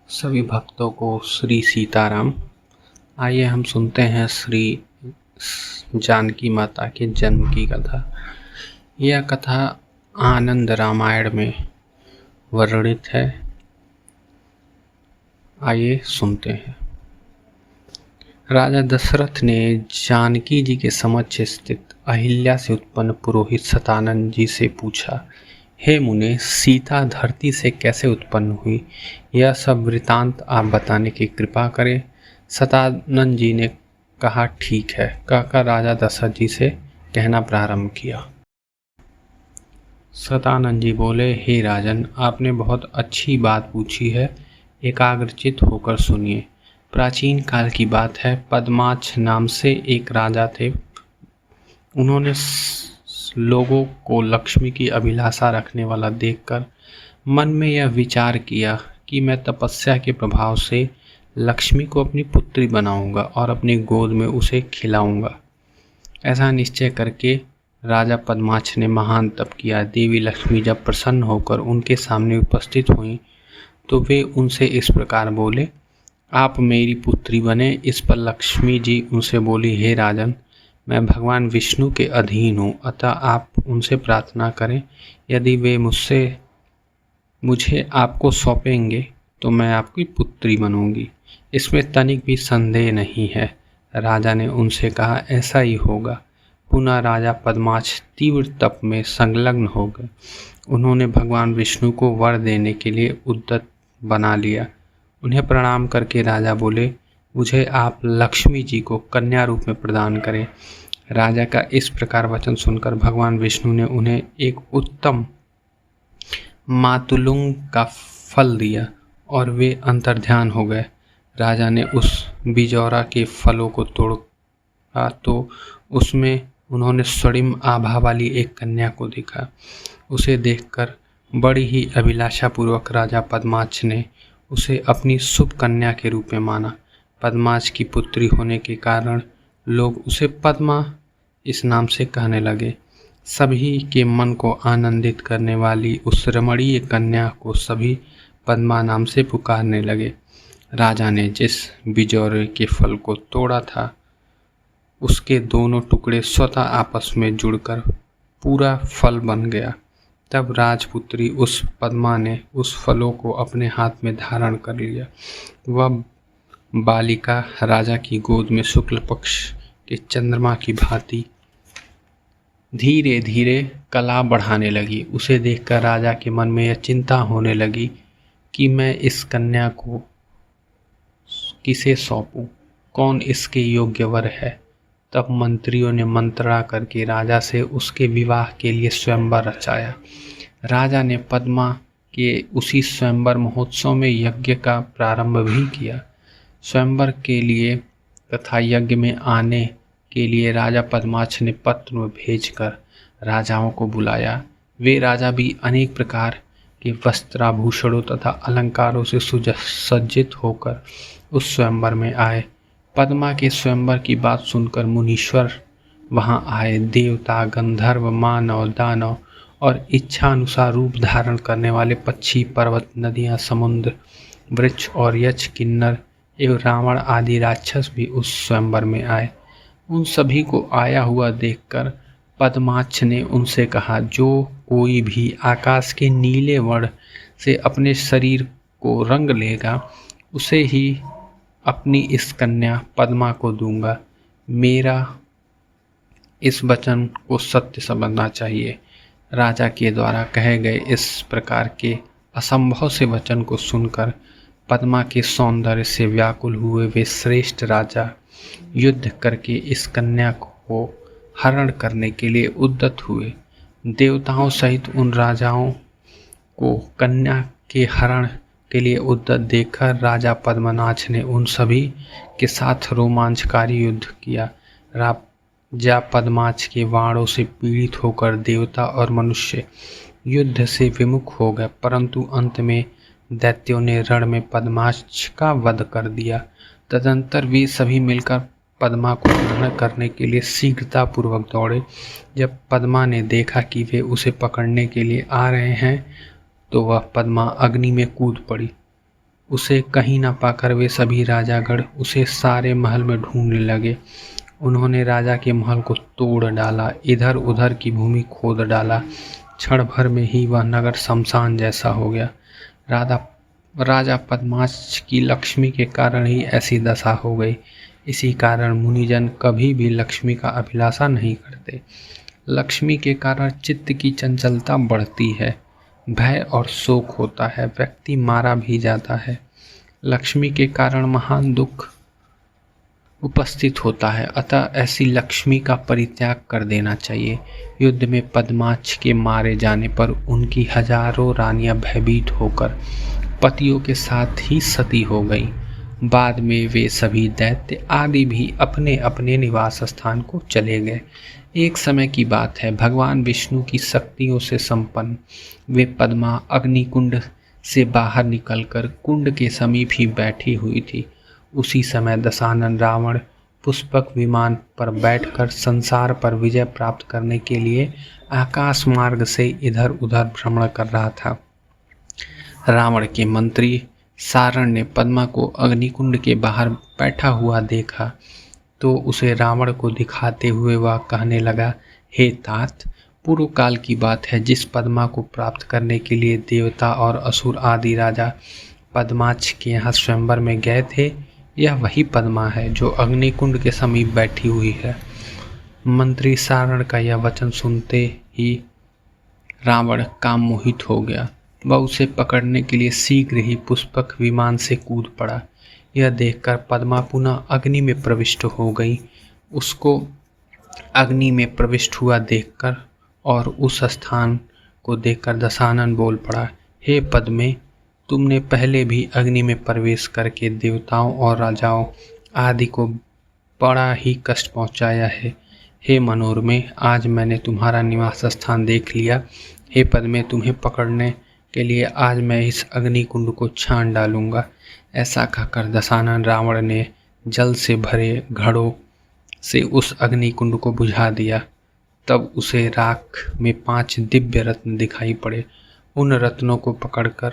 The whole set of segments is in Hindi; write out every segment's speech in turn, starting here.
सभी भक्तों को श्री सीताराम। आइए हम सुनते हैं श्री जानकी माता के जन्म की कथा। यह कथा आनंद रामायण में वर्णित है। आइए सुनते हैं। राजा दशरथ ने जानकी जी के समक्ष स्थित अहिल्या से उत्पन्न पुरोहित सतानंद जी से पूछा, हे मुने, सीता धरती से कैसे उत्पन्न हुई? यह सब वृतांत आप बताने की कृपा करें। सतानंद जी ने कहा, ठीक है, कहकर राजा दशरथ जी से कहना प्रारंभ किया। सतानंद जी बोले, हे राजन, आपने बहुत अच्छी बात पूछी है, एकाग्रचित होकर सुनिए। प्राचीन काल की बात है। पद्माक्ष नाम से एक राजा थे। उन्होंने लोगों को लक्ष्मी की अभिलाषा रखने वाला देखकर मन में यह विचार किया कि मैं तपस्या के प्रभाव से लक्ष्मी को अपनी पुत्री बनाऊंगा और अपनी गोद में उसे खिलाऊंगा। ऐसा निश्चय करके राजा पद्माक्ष ने महान तप किया। देवी लक्ष्मी जब प्रसन्न होकर उनके सामने उपस्थित हुई तो वे उनसे इस प्रकार बोले, आप मेरी पुत्री बने। इस पर लक्ष्मी जी उनसे बोली, हे राजन, मैं भगवान विष्णु के अधीन हूँ, अतः आप उनसे प्रार्थना करें। यदि वे मुझे आपको सौंपेंगे तो मैं आपकी पुत्री बनूंगी, इसमें तनिक भी संदेह नहीं है। राजा ने उनसे कहा, ऐसा ही होगा। पुनः राजा पद्माक्ष तीव्र तप में संलग्न हो गए। उन्होंने भगवान विष्णु को वर देने के लिए उद्यत बना लिया। उन्हें प्रणाम करके राजा बोले, मुझे आप लक्ष्मी जी को कन्या रूप में प्रदान करें। राजा का इस प्रकार वचन सुनकर भगवान विष्णु ने उन्हें एक उत्तम मातुलुंग का फल दिया और वे अंतर्ध्यान हो गए। राजा ने उस बिजौरा के फलों को तोड़ा तो उसमें उन्होंने स्वर्णिम आभा वाली एक कन्या को देखा। उसे देखकर बड़ी ही अभिलाषापूर्वक राजा पद्माक्ष ने उसे अपनी शुभ कन्या के रूप में माना। पद्माक्ष की पुत्री होने के कारण लोग उसे पद्मा इस नाम से कहने लगे। सभी के मन को आनंदित करने वाली उस रमणीय कन्या को सभी पद्मा नाम से पुकारने लगे। राजा ने जिस बिजौरे के फल को तोड़ा था उसके दोनों टुकड़े स्वतः आपस में जुड़कर पूरा फल बन गया। तब राजपुत्री उस पद्मा ने उस फलों को अपने हाथ में धारण कर लिया। वह बालिका राजा की गोद में शुक्ल पक्ष के चंद्रमा की भांति धीरे धीरे कला बढ़ाने लगी। उसे देखकर राजा के मन में यह चिंता होने लगी कि मैं इस कन्या को किसे सौंपूं, कौन इसके योग्य वर है। तब मंत्रियों ने मंत्रणा करके राजा से उसके विवाह के लिए स्वयंवर रचाया। राजा ने पद्मा के उसी स्वयंवर महोत्सव में यज्ञ का प्रारंभ भी किया। स्वयंवर के लिए तथा यज्ञ में आने के लिए राजा पद्माक्ष ने पत्र भेजकर राजाओं को बुलाया। वे राजा भी अनेक प्रकार के वस्त्राभूषणों तथा अलंकारों से सुसज्जित होकर उस स्वयंवर में आए। पद्मा के स्वयंवर की बात सुनकर मुनीश्वर वहां आए। देवता, गंधर्व, मानव, दानव और इच्छा अनुसार रूप धारण करने वाले पक्षी, पर्वत, नदियां, समुद्र, वृक्ष और यक्ष, किन्नर एवं रावण आदि राक्षस भी उस स्वयंवर में आए। उन सभी को आया हुआ देखकर पद्माक्ष ने उनसे कहा, जो कोई भी आकाश के नीले वर्ण से अपने शरीर को रंग लेगा उसे ही अपनी इस कन्या पद्मा को दूंगा। मेरा इस वचन को सत्य समझना चाहिए। राजा के द्वारा कहे गए इस प्रकार के असंभव से वचन को सुनकर पद्मा के सौंदर्य से व्याकुल हुए वे श्रेष्ठ राजा युद्ध करके इस कन्या को हरण करने के लिए उद्यत हुए। देवताओं सहित उन राजाओं को कन्या के हरण के लिए उद्यत देखकर राजा पद्मनाभ ने उन सभी के साथ रोमांचकारी युद्ध किया। राजा पद्माक्ष के वाणों से पीड़ित होकर देवता और मनुष्य युद्ध से विमुख हो गए, परंतु अंत में दैत्यों ने रण में पद्माक्ष का वध कर दिया। तदंतर वे सभी मिलकर पद्मा को ग्रहण करने के लिए शीघ्रता पूर्वक दौड़े। जब पद्मा ने देखा कि वे उसे पकड़ने के लिए आ रहे हैं तो वह पद्मा अग्नि में कूद पड़ी। उसे कहीं न पाकर वे सभी राजागण उसे सारे महल में ढूंढने लगे। उन्होंने राजा के महल को तोड़ डाला, इधर उधर की भूमि खोद डाला। क्षण भर में ही वह नगर शमशान जैसा हो गया। राजा पद्माक्ष की लक्ष्मी के कारण ही ऐसी दशा हो गई। इसी कारण मुनिजन कभी भी लक्ष्मी का अभिलाषा नहीं करते। लक्ष्मी के कारण चित्त की चंचलता बढ़ती है, भय और शोक होता है, व्यक्ति मारा भी जाता है। लक्ष्मी के कारण महान दुख उपस्थित होता है, अतः ऐसी लक्ष्मी का परित्याग कर देना चाहिए। युद्ध में पद्माक्ष के मारे जाने पर उनकी हजारों रानियां भयभीत होकर पतियों के साथ ही सती हो गईं। बाद में वे सभी दैत्य आदि भी अपने अपने निवास स्थान को चले गए। एक समय की बात है, भगवान विष्णु की शक्तियों से संपन्न वे पद्मा अग्निकुंड से बाहर निकलकर कुंड के समीप ही बैठी हुई थी। उसी समय दशानन रावण पुष्पक विमान पर बैठकर संसार पर विजय प्राप्त करने के लिए आकाश मार्ग से इधर उधर भ्रमण कर रहा था। रावण के मंत्री सारण ने पद्मा को अग्निकुंड के बाहर बैठा हुआ देखा तो उसे रावण को दिखाते हुए वह कहने लगा, हे तात, पूर्व काल की बात है, जिस पद्मा को प्राप्त करने के लिए देवता और असुर आदि राजा पद्माक्ष के यहाँ स्वयंवर में गए थे, यह वही पद्मा है जो अग्निकुंड के समीप बैठी हुई है। मंत्री सारण का यह वचन सुनते ही रावण काम मोहित हो गया। वह उसे पकड़ने के लिए शीघ्र ही पुष्पक विमान से कूद पड़ा। यह देखकर पद्मा पुनः अग्नि में प्रविष्ट हो गई। उसको अग्नि में प्रविष्ट हुआ देखकर और उस स्थान को देखकर दशानन बोल पड़ा, हे पद्मे, तुमने पहले भी अग्नि में प्रवेश करके देवताओं और राजाओं आदि को बड़ा ही कष्ट पहुंचाया है। हे मनोरमे, आज मैंने तुम्हारा निवास स्थान देख लिया। हे पद्मे, तुम्हें पकड़ने के लिए आज मैं इस अग्निकुंड को छान डालूंगा। ऐसा कहकर दशानन रावण ने जल से भरे घड़ों से उस अग्निकुंड को बुझा दिया। तब उसे राख में 5 दिव्य रत्न दिखाई पड़े। उन रत्नों को पकड़कर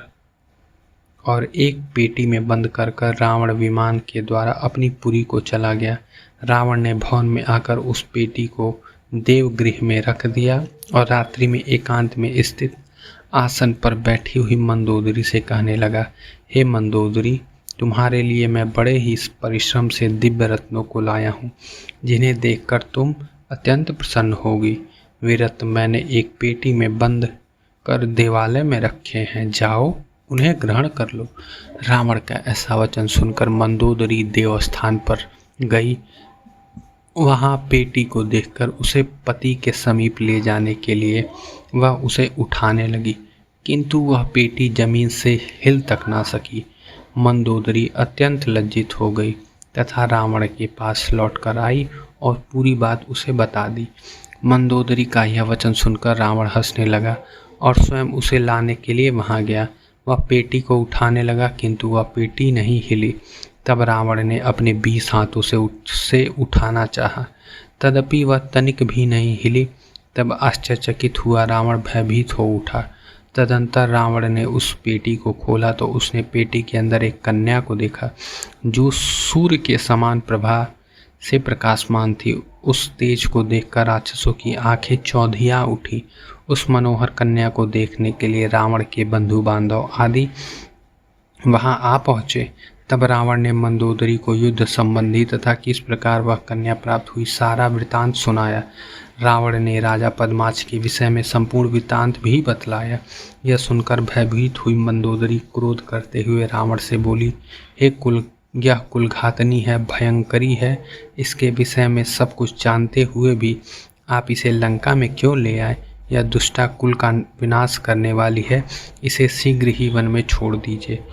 और एक पेटी में बंद कर रावण विमान के द्वारा अपनी पुरी को चला गया। रावण ने भवन में आकर उस पेटी को देवगृह में रख दिया और रात्रि में एकांत में स्थित आसन पर बैठी हुई मंदोदरी से कहने लगा, हे मंदोदरी, तुम्हारे लिए मैं बड़े ही परिश्रम से दिव्य रत्नों को लाया हूँ, जिन्हें देखकर तुम अत्यंत प्रसन्न होगी। वे रत्न मैंने एक पेटी में बंद कर देवालय में रखे हैं, जाओ उन्हें ग्रहण कर लो। रावण का ऐसा वचन सुनकर मंदोदरी देवस्थान पर गई। वहाँ पेटी को देखकर उसे पति के समीप ले जाने के लिए वह उसे उठाने लगी, किंतु वह पेटी जमीन से हिल तक ना सकी। मंदोदरी अत्यंत लज्जित हो गई तथा रावण के पास लौटकर आई और पूरी बात उसे बता दी। मंदोदरी का यह वचन सुनकर रावण हंसने लगा और स्वयं उसे लाने के लिए वहां गया। वह पेटी को उठाने लगा, किंतु वह पेटी नहीं हिली। तब रावण ने अपने 20 हाथों से उससे उठाना चाहा, तदपि वह तनिक भी नहीं हिली। तब आश्चर्यचकित हुआ रावण भयभीत हो उठा। तदंतर रावण ने उस पेटी को खोला तो उसने पेटी के अंदर एक कन्या को देखा, जो सूर्य के समान प्रभा से प्रकाशमान थी। उस तेज को देखकर राक्षसों की आंखें चौधिया उठी। उस मनोहर कन्या को देखने के लिए रावण के बंधु बांधव आदि वहां आ पहुंचे। तब रावण ने मंदोदरी को युद्ध संबंधी तथा किस प्रकार वह कन्या प्राप्त हुई सारा वृतांत सुनाया। रावण ने राजा पद्माक्ष के विषय में संपूर्ण वृतांत भी बतलाया। यह सुनकर भयभीत हुई मंदोदरी क्रोध करते हुए रावण से बोली, यह कुलघातनी है, भयंकरी है। इसके विषय में सब कुछ जानते हुए भी आप इसे लंका में क्यों ले आए? यह दुष्टा कुल का विनाश करने वाली है, इसे शीघ्र ही वन में छोड़ दीजिए।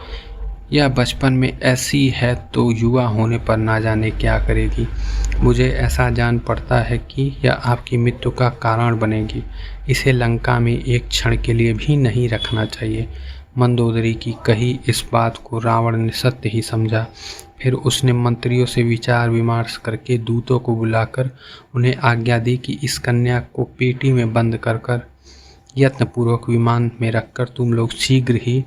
यह बचपन में ऐसी है तो युवा होने पर ना जाने क्या करेगी। मुझे ऐसा जान पड़ता है कि यह आपकी मृत्यु का कारण बनेगी। इसे लंका में एक क्षण के लिए भी नहीं रखना चाहिए। मंदोदरी की कही इस बात को रावण ने सत्य ही समझा। फिर उसने मंत्रियों से विचार विमर्श करके दूतों को बुलाकर उन्हें आज्ञा दी कि इस कन्या को पेटी में बंद कर यत्नपूर्वक विमान में रखकर तुम लोग शीघ्र ही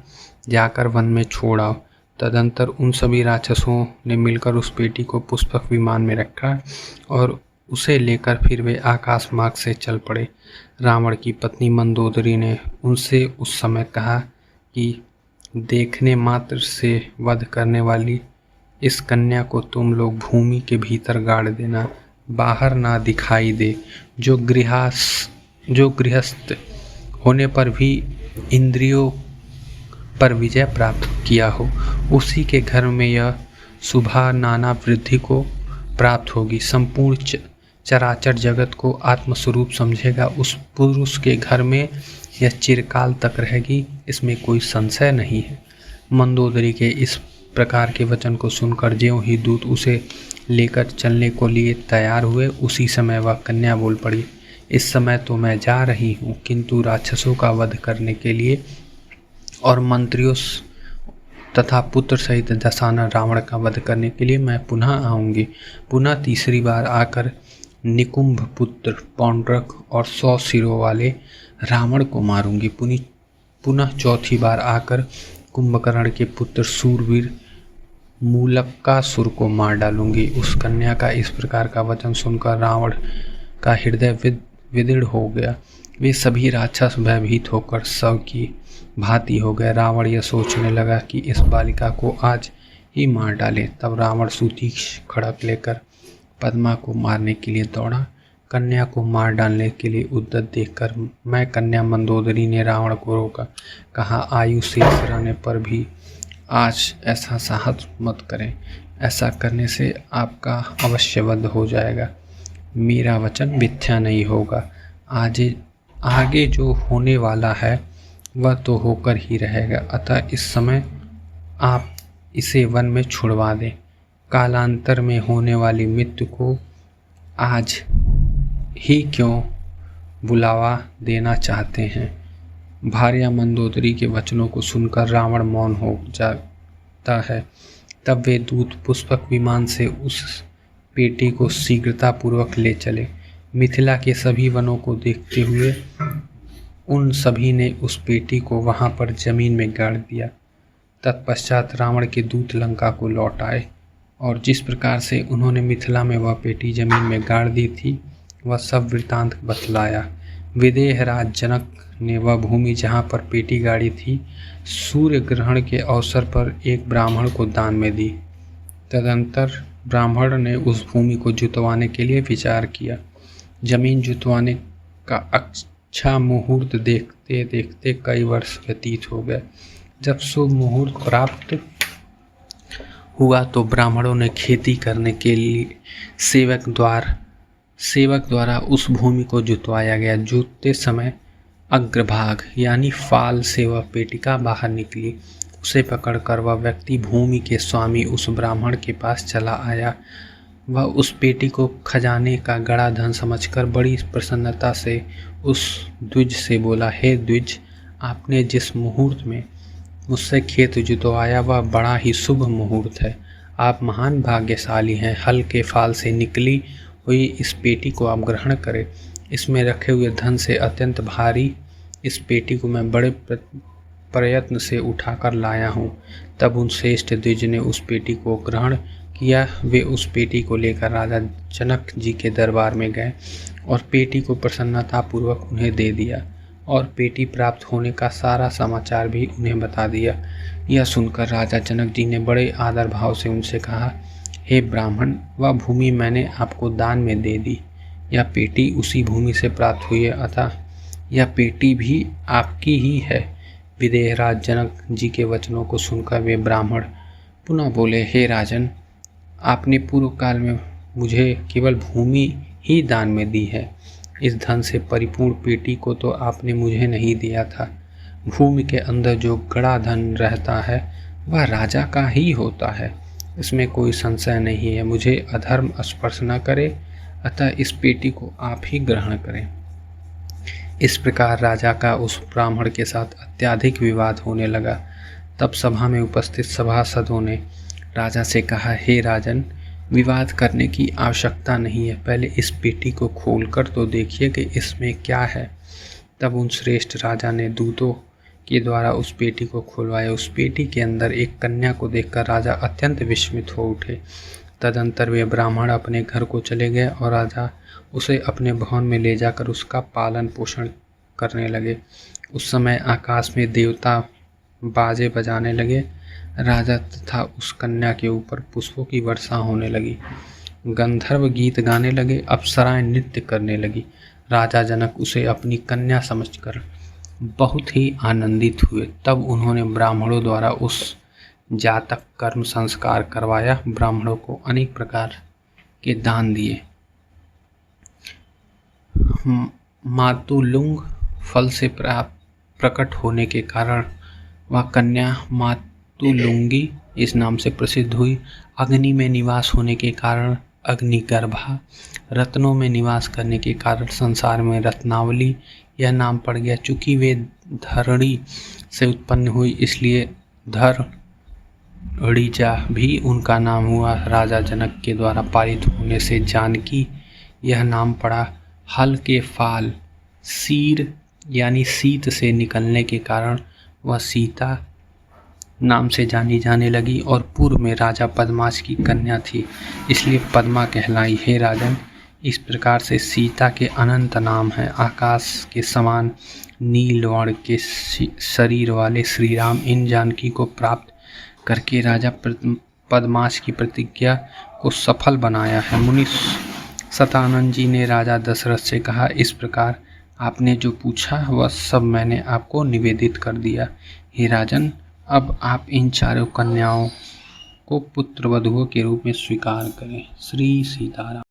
जाकर वन में छोड़ आओ। तदंतर उन सभी राक्षसों ने मिलकर उस पेटी को पुष्पक विमान में रखा और उसे लेकर फिर वे आकाश मार्ग से चल पड़े। रावण की पत्नी मंदोदरी ने उनसे उस समय कहा कि देखने मात्र से वध करने वाली इस कन्या को तुम लोग भूमि के भीतर गाड़ देना, बाहर ना दिखाई दे। जो गृहस्थ होने पर भी इंद्रियों पर विजय प्राप्त किया हो, उसी के घर में यह शुभा नाना वृद्धि को प्राप्त होगी। संपूर्ण चराचर जगत को आत्मस्वरूप समझेगा उस पुरुष के घर में यह चिरकाल तक रहेगी, इसमें कोई संशय नहीं है। मंदोदरी के इस प्रकार के वचन को सुनकर ज्यों ही दूत उसे लेकर चलने को लिए तैयार हुए, उसी समय वह कन्या बोल पड़ी, इस समय तो मैं जा रही हूँ, किंतु राक्षसों का वध करने के लिए और मंत्रियों तथा पुत्र सहित दशानन रावण का वध करने के लिए मैं पुनः आऊँगी। पुनः तीसरी बार आकर निकुंभ पुत्र पौंड्रक और 100 सिरों वाले रावण को मारूंगी। पुनः चौथी बार आकर कुंभकर्ण के पुत्र सूरवीर मूलकासुर को मार डालूंगी। उस कन्या का इस प्रकार का वचन सुनकर रावण का हृदय विदीर्ण हो गया। वे सभी राक्षस भयभीत होकर शव की भांति हो गए। रावण यह सोचने लगा कि इस बालिका को आज ही मार डाले। तब रावण सुतीक्ष्ण खड़ग लेकर पद्मा को मारने के लिए दौड़ा। कन्या को मार डालने के लिए उद्यत देखकर मैं कन्या मंदोदरी ने रावण को रोका, कहा आयु शेष रहने पर भी आज ऐसा साहस मत करें, ऐसा करने से आपका अवश्य वध हो जाएगा। मेरा वचन मिथ्या नहीं होगा। आगे जो होने वाला है वह तो होकर ही रहेगा, अतः इस समय आप इसे वन में छुड़वा दें। कालांतर में होने वाली मृत्यु को आज ही क्यों बुलावा देना चाहते हैं। भार्या मंदोदरी के वचनों को सुनकर रावण मौन हो जाता है। तब वे दूत पुष्पक विमान से उस पेटी को शीघ्रतापूर्वक ले चले। मिथिला के सभी वनों को देखते हुए उन सभी ने उस पेटी को वहां पर जमीन में गाड़ दिया। तत्पश्चात रावण के दूत लंका को लौट आए और जिस प्रकार से उन्होंने मिथिला में वह पेटी जमीन में गाड़ दी थी, वह सब वृतांत बतलाया। विदेह राज जनक ने वह भूमि जहाँ पर पेटी गाड़ी थी, सूर्य ग्रहण के अवसर पर एक ब्राह्मण को दान में दी। तदंतर ब्राह्मण ने उस भूमि को जुतवाने के लिए विचार किया। जमीन जुतवाने का अच्छा मुहूर्त देखते देखते कई वर्ष व्यतीत हो गए। जब शुभ मुहूर्त प्राप्त हुआ तो ब्राह्मणों ने खेती करने के लिए सेवक द्वारा उस भूमि को जुतवाया गया। जुतते समय अग्रभाग यानी फाल से वह पेटिका बाहर निकली। उसे पकड़कर वह व्यक्ति भूमि के स्वामी उस ब्राह्मण के पास चला आया। वह उस पेटी को खजाने का गड़ा धन समझकर बड़ी प्रसन्नता से उस द्विज से बोला, हे द्विज, आपने जिस मुहूर्त में मुझसे खेत जुतवाया वह बड़ा ही शुभ मुहूर्त है। आप महान भाग्यशाली हैं। हल के फाल से निकली हुई इस पेटी को आप ग्रहण करें। इसमें रखे हुए धन से अत्यंत भारी इस पेटी को मैं बड़े प्रयत्न से उठाकर लाया हूँ। तब उन श्रेष्ठ द्विज ने उस पेटी को ग्रहण किया। वे उस पेटी को लेकर राजा जनक जी के दरबार में गए और पेटी को प्रसन्नतापूर्वक उन्हें दे दिया और पेटी प्राप्त होने का सारा समाचार भी उन्हें बता दिया। यह सुनकर राजा जनक जी ने बड़े आदर भाव से उनसे कहा, हे ब्राह्मण, वह भूमि मैंने आपको दान में दे दी। यह पेटी उसी भूमि से प्राप्त हुई है, अतः यह पेटी भी आपकी ही है। विदेहराज जनक जी के वचनों को सुनकर वे ब्राह्मण पुनः बोले, हे राजन, आपने पूर्व काल में मुझे केवल भूमि ही दान में दी है। इस धन से परिपूर्ण पेटी को तो आपने मुझे नहीं दिया था। भूमि के अंदर जो गड़ा धन रहता है वह राजा का ही होता है, इसमें कोई संशय नहीं है। मुझे अधर्म स्पर्श न करे, अतः इस पेटी को आप ही ग्रहण करें। इस प्रकार राजा का उस ब्राह्मण के साथ अत्यधिक विवाद होने लगा। तब सभा में उपस्थित सभासदों ने राजा से कहा, हे राजन, विवाद करने की आवश्यकता नहीं है। पहले इस पेटी को खोलकर तो देखिए कि इसमें क्या है। तब उन श्रेष्ठ राजा ने दूतों के द्वारा उस पेटी को खुलवाया। उस पेटी के अंदर एक कन्या को देखकर राजा अत्यंत विस्मित हो उठे। तदंतर वे ब्राह्मण अपने घर को चले गए और राजा उसे अपने भवन में ले जाकर उसका पालन पोषण करने लगे। उस समय आकाश में देवता बाजे बजाने लगे। राजा तथा उस कन्या के ऊपर पुष्पों की वर्षा होने लगी। गंधर्व गीत गाने लगे, अप्सराएं नृत्य करने लगी। राजा जनक उसे अपनी कन्या समझकर बहुत ही आनंदित हुए। तब उन्होंने ब्राह्मणों द्वारा उस जातक कर्म संस्कार करवाया। ब्राह्मणों को अनेक प्रकार के दान दिए। मातुलुंग फल से प्रकट होने के कारण वह कन्या मातुलुंगी इस नाम से प्रसिद्ध हुई। अग्नि में निवास होने के कारण अग्निगर्भा, रत्नों में निवास करने के कारण संसार में रत्नावली यह नाम पड़ गया। चूंकि वे धरणी से उत्पन्न हुई इसलिए धरणीजा भी उनका नाम हुआ। राजा जनक के द्वारा पालित होने से जानकी यह नाम पड़ा। हल के फाल सीर यानी शीत से निकलने के कारण वह सीता नाम से जानी जाने लगी और पूर्व में राजा पद्माश की कन्या थी, इसलिए पद्मा कहलाई। हे राजन, इस प्रकार से सीता के अनंत नाम हैं। आकाश के समान नील वर्ण के शरीर वाले श्री राम इन जानकी को प्राप्त करके राजा पद्माश की प्रतिज्ञा को सफल बनाया है। मुनि सतानंद जी ने राजा दशरथ से कहा, इस प्रकार आपने जो पूछा वह सब मैंने आपको निवेदित कर दिया। हे राजन, अब आप इन चारों कन्याओं को पुत्र वधुओं के रूप में स्वीकार करें। श्री सीताराम।